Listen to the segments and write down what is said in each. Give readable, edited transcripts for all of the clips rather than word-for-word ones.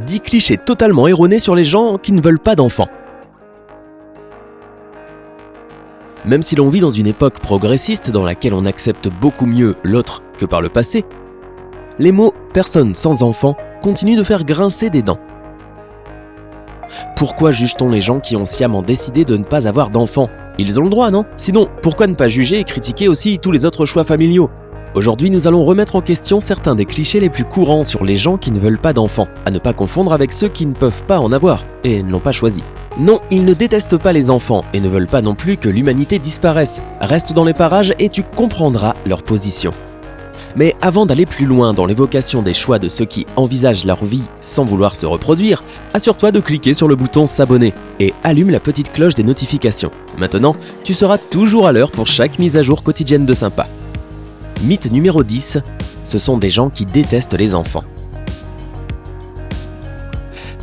10 clichés totalement erronés sur les gens qui ne veulent pas d'enfants. Même si l'on vit dans une époque progressiste dans laquelle on accepte beaucoup mieux l'autre que par le passé, les mots « personne sans enfant » continuent de faire grincer des dents. Pourquoi juge-t-on les gens qui ont sciemment décidé de ne pas avoir d'enfants ? Ils ont le droit, non ? Sinon, pourquoi ne pas juger et critiquer aussi tous les autres choix familiaux ? Aujourd'hui, nous allons remettre en question certains des clichés les plus courants sur les gens qui ne veulent pas d'enfants, à ne pas confondre avec ceux qui ne peuvent pas en avoir et ne l'ont pas choisi. Non, ils ne détestent pas les enfants et ne veulent pas non plus que l'humanité disparaisse. Reste dans les parages et tu comprendras leur position. Mais avant d'aller plus loin dans l'évocation des choix de ceux qui envisagent leur vie sans vouloir se reproduire, assure-toi de cliquer sur le bouton s'abonner et allume la petite cloche des notifications. Maintenant, tu seras toujours à l'heure pour chaque mise à jour quotidienne de Sympa. Mythe numéro 10, ce sont des gens qui détestent les enfants.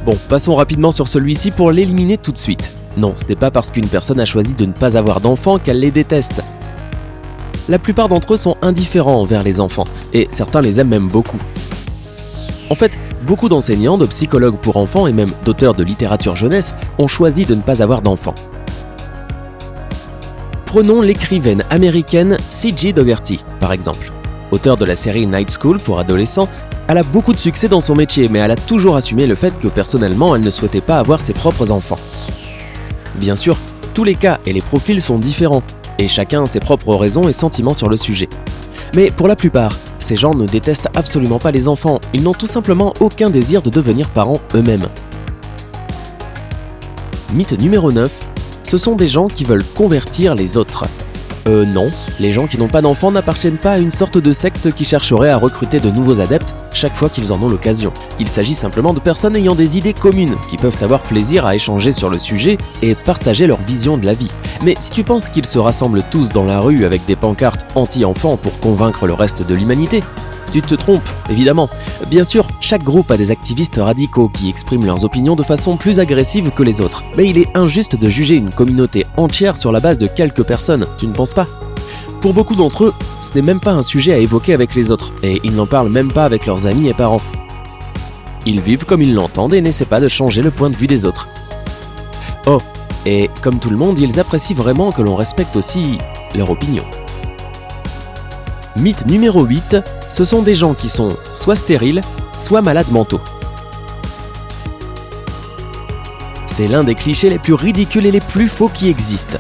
Bon, passons rapidement sur celui-ci pour l'éliminer tout de suite. Non, ce n'est pas parce qu'une personne a choisi de ne pas avoir d'enfants qu'elle les déteste. La plupart d'entre eux sont indifférents envers les enfants, et certains les aiment même beaucoup. En fait, beaucoup d'enseignants, de psychologues pour enfants et même d'auteurs de littérature jeunesse ont choisi de ne pas avoir d'enfants. Prenons l'écrivaine américaine C.J. Dougherty, par exemple. Auteure de la série Night School pour adolescents, elle a beaucoup de succès dans son métier, mais elle a toujours assumé le fait que personnellement, elle ne souhaitait pas avoir ses propres enfants. Bien sûr, tous les cas et les profils sont différents, et chacun a ses propres raisons et sentiments sur le sujet. Mais pour la plupart, ces gens ne détestent absolument pas les enfants, ils n'ont tout simplement aucun désir de devenir parents eux-mêmes. Mythe numéro 9, ce sont des gens qui veulent convertir les autres. Non, les gens qui n'ont pas d'enfants n'appartiennent pas à une sorte de secte qui chercherait à recruter de nouveaux adeptes chaque fois qu'ils en ont l'occasion. Il s'agit simplement de personnes ayant des idées communes, qui peuvent avoir plaisir à échanger sur le sujet et partager leur vision de la vie. Mais si tu penses qu'ils se rassemblent tous dans la rue avec des pancartes anti-enfants pour convaincre le reste de l'humanité, tu te trompes, évidemment. Bien sûr, chaque groupe a des activistes radicaux qui expriment leurs opinions de façon plus agressive que les autres. Mais il est injuste de juger une communauté entière sur la base de quelques personnes, tu ne penses pas ? Pour beaucoup d'entre eux, ce n'est même pas un sujet à évoquer avec les autres, et ils n'en parlent même pas avec leurs amis et parents. Ils vivent comme ils l'entendent et n'essaient pas de changer le point de vue des autres. Oh, et comme tout le monde, ils apprécient vraiment que l'on respecte aussi leur opinion. Mythe numéro 8, ce sont des gens qui sont soit stériles, soit malades mentaux. C'est l'un des clichés les plus ridicules et les plus faux qui existent.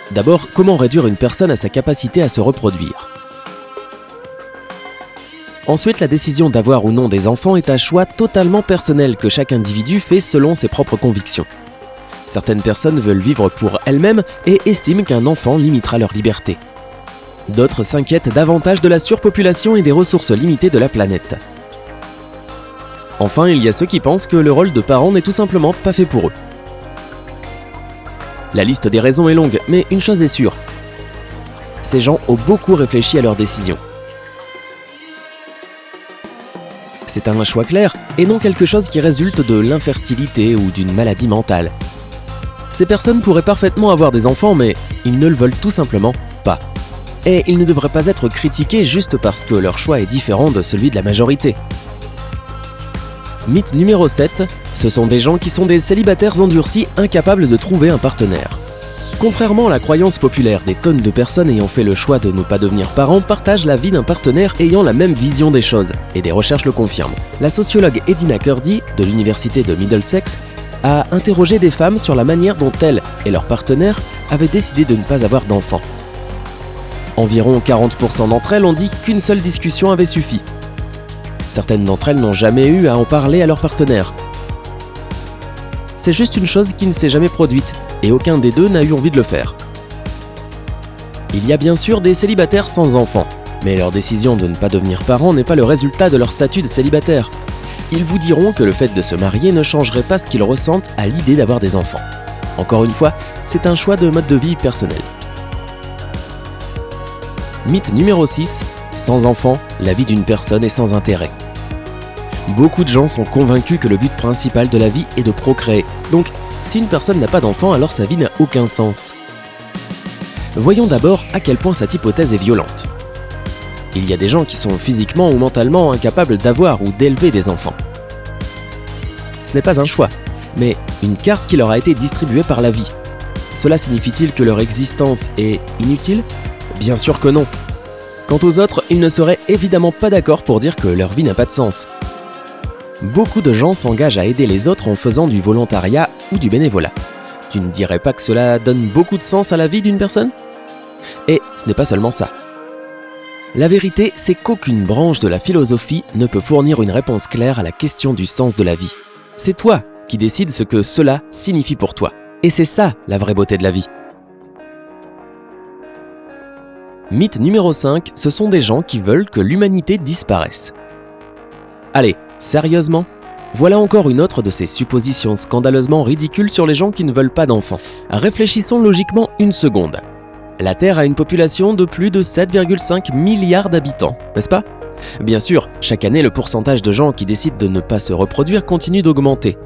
D'abord, comment réduire une personne à sa capacité à se reproduire ? Ensuite, la décision d'avoir ou non des enfants est un choix totalement personnel que chaque individu fait selon ses propres convictions. Certaines personnes veulent vivre pour elles-mêmes et estiment qu'un enfant limitera leur liberté. D'autres s'inquiètent davantage de la surpopulation et des ressources limitées de la planète. Enfin, il y a ceux qui pensent que le rôle de parent n'est tout simplement pas fait pour eux. La liste des raisons est longue, mais une chose est sûre. Ces gens ont beaucoup réfléchi à leurs décisions. C'est un choix clair et non quelque chose qui résulte de l'infertilité ou d'une maladie mentale. Ces personnes pourraient parfaitement avoir des enfants, mais ils ne le veulent tout simplement pas. Et ils ne devraient pas être critiqués juste parce que leur choix est différent de celui de la majorité. Mythe numéro 7, ce sont des gens qui sont des célibataires endurcis incapables de trouver un partenaire. Contrairement à la croyance populaire, des tonnes de personnes ayant fait le choix de ne pas devenir parents partagent la vie d'un partenaire ayant la même vision des choses, et des recherches le confirment. La sociologue Edina Kurdi, de l'université de Middlesex, a interrogé des femmes sur la manière dont elles et leurs partenaires avaient décidé de ne pas avoir d'enfants. Environ 40% d'entre elles ont dit qu'une seule discussion avait suffi. Certaines d'entre elles n'ont jamais eu à en parler à leur partenaire. C'est juste une chose qui ne s'est jamais produite, et aucun des deux n'a eu envie de le faire. Il y a bien sûr des célibataires sans enfants, mais leur décision de ne pas devenir parents n'est pas le résultat de leur statut de célibataire. Ils vous diront que le fait de se marier ne changerait pas ce qu'ils ressentent à l'idée d'avoir des enfants. Encore une fois, c'est un choix de mode de vie personnel. Mythe numéro 6, sans enfant, la vie d'une personne est sans intérêt. Beaucoup de gens sont convaincus que le but principal de la vie est de procréer. Donc, si une personne n'a pas d'enfant, alors sa vie n'a aucun sens. Voyons d'abord à quel point cette hypothèse est violente. Il y a des gens qui sont physiquement ou mentalement incapables d'avoir ou d'élever des enfants. Ce n'est pas un choix, mais une carte qui leur a été distribuée par la vie. Cela signifie-t-il que leur existence est inutile ? Bien sûr que non. Quant aux autres, ils ne seraient évidemment pas d'accord pour dire que leur vie n'a pas de sens. Beaucoup de gens s'engagent à aider les autres en faisant du volontariat ou du bénévolat. Tu ne dirais pas que cela donne beaucoup de sens à la vie d'une personne ? Et ce n'est pas seulement ça. La vérité, c'est qu'aucune branche de la philosophie ne peut fournir une réponse claire à la question du sens de la vie. C'est toi qui décides ce que cela signifie pour toi. Et c'est ça la vraie beauté de la vie. Mythe numéro 5, ce sont des gens qui veulent que l'humanité disparaisse. Allez, sérieusement ? Voilà encore une autre de ces suppositions scandaleusement ridicules sur les gens qui ne veulent pas d'enfants. Réfléchissons logiquement une seconde. La Terre a une population de plus de 7,5 milliards d'habitants, n'est-ce pas ? Bien sûr, chaque année, le pourcentage de gens qui décident de ne pas se reproduire continue d'augmenter.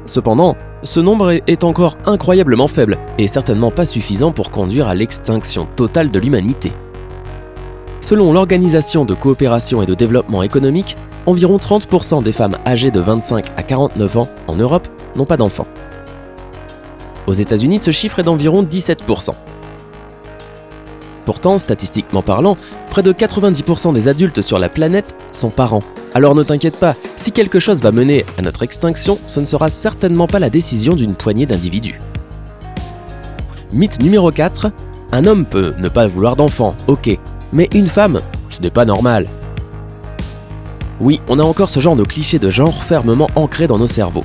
Cependant, ce nombre est encore incroyablement faible et certainement pas suffisant pour conduire à l'extinction totale de l'humanité. Selon l'Organisation de coopération et de développement économique, environ 30% des femmes âgées de 25 à 49 ans en Europe n'ont pas d'enfants. Aux États-Unis, ce chiffre est d'environ 17%. Pourtant, statistiquement parlant, près de 90% des adultes sur la planète sont parents. Alors ne t'inquiète pas, si quelque chose va mener à notre extinction, ce ne sera certainement pas la décision d'une poignée d'individus. Mythe numéro 4, un homme peut ne pas vouloir d'enfants, ok, mais une femme, ce n'est pas normal. Oui, on a encore ce genre de cliché de genre fermement ancré dans nos cerveaux.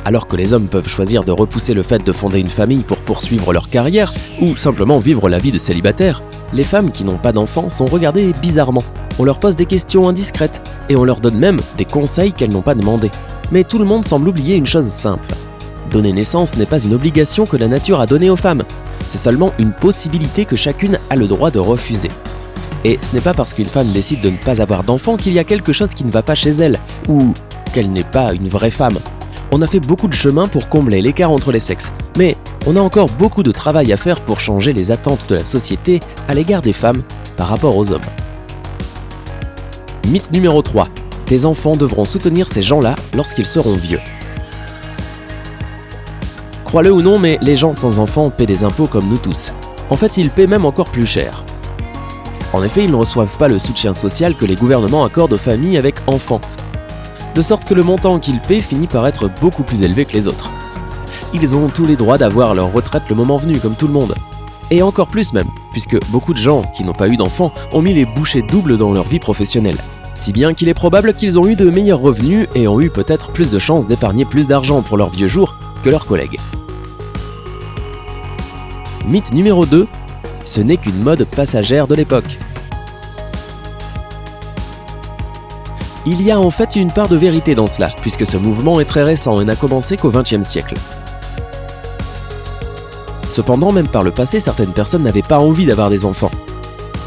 Alors que les hommes peuvent choisir de repousser le fait de fonder une famille pour poursuivre leur carrière ou simplement vivre la vie de célibataire, les femmes qui n'ont pas d'enfants sont regardées bizarrement. On leur pose des questions indiscrètes et on leur donne même des conseils qu'elles n'ont pas demandés. Mais tout le monde semble oublier une chose simple. Donner naissance n'est pas une obligation que la nature a donnée aux femmes. C'est seulement une possibilité que chacune a le droit de refuser. Et ce n'est pas parce qu'une femme décide de ne pas avoir d'enfant qu'il y a quelque chose qui ne va pas chez elle ou qu'elle n'est pas une vraie femme. On a fait beaucoup de chemin pour combler l'écart entre les sexes, mais on a encore beaucoup de travail à faire pour changer les attentes de la société à l'égard des femmes par rapport aux hommes. Mythe numéro 3. Tes enfants devront soutenir ces gens-là lorsqu'ils seront vieux. Crois-le ou non, mais les gens sans enfants paient des impôts comme nous tous. En fait, ils paient même encore plus cher. En effet, ils ne reçoivent pas le soutien social que les gouvernements accordent aux familles avec enfants, de sorte que le montant qu'ils paient finit par être beaucoup plus élevé que les autres. Ils ont tous les droits d'avoir leur retraite le moment venu, comme tout le monde. Et encore plus même, puisque beaucoup de gens qui n'ont pas eu d'enfants ont mis les bouchées doubles dans leur vie professionnelle. Si bien qu'il est probable qu'ils ont eu de meilleurs revenus et ont eu peut-être plus de chances d'épargner plus d'argent pour leurs vieux jours que leurs collègues. Mythe numéro 2, ce n'est qu'une mode passagère de l'époque. Il y a en fait une part de vérité dans cela, puisque ce mouvement est très récent et n'a commencé qu'au XXe siècle. Cependant, même par le passé, certaines personnes n'avaient pas envie d'avoir des enfants.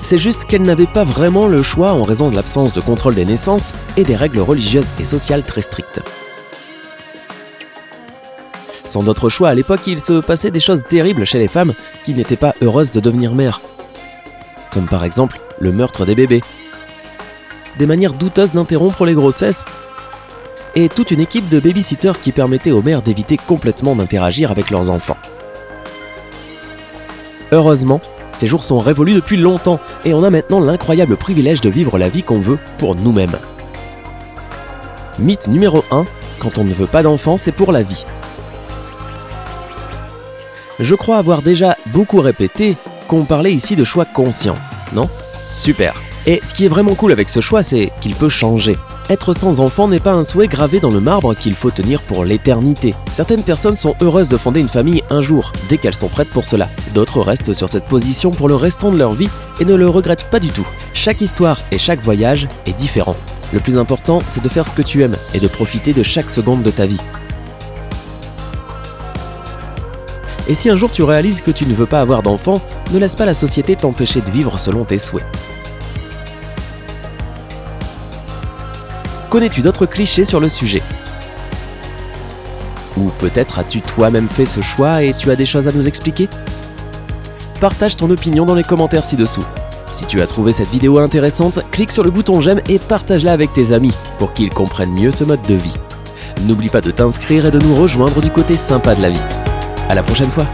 C'est juste qu'elles n'avaient pas vraiment le choix en raison de l'absence de contrôle des naissances et des règles religieuses et sociales très strictes. Sans d'autre choix, à l'époque, il se passait des choses terribles chez les femmes qui n'étaient pas heureuses de devenir mères. Comme par exemple le meurtre des bébés, des manières douteuses d'interrompre les grossesses et toute une équipe de babysitters qui permettait aux mères d'éviter complètement d'interagir avec leurs enfants. Heureusement, ces jours sont révolus depuis longtemps et on a maintenant l'incroyable privilège de vivre la vie qu'on veut pour nous-mêmes. Mythe numéro 1, quand on ne veut pas d'enfants, c'est pour la vie. Je crois avoir déjà beaucoup répété qu'on parlait ici de choix conscients, non ? Super. Et ce qui est vraiment cool avec ce choix, c'est qu'il peut changer. Être sans enfant n'est pas un souhait gravé dans le marbre qu'il faut tenir pour l'éternité. Certaines personnes sont heureuses de fonder une famille un jour, dès qu'elles sont prêtes pour cela. D'autres restent sur cette position pour le restant de leur vie et ne le regrettent pas du tout. Chaque histoire et chaque voyage est différent. Le plus important, c'est de faire ce que tu aimes et de profiter de chaque seconde de ta vie. Et si un jour tu réalises que tu ne veux pas avoir d'enfant, ne laisse pas la société t'empêcher de vivre selon tes souhaits. Connais-tu d'autres clichés sur le sujet ? Ou peut-être as-tu toi-même fait ce choix et tu as des choses à nous expliquer ? Partage ton opinion dans les commentaires ci-dessous. Si tu as trouvé cette vidéo intéressante, clique sur le bouton j'aime et partage-la avec tes amis pour qu'ils comprennent mieux ce mode de vie. N'oublie pas de t'inscrire et de nous rejoindre du côté sympa de la vie. À la prochaine fois!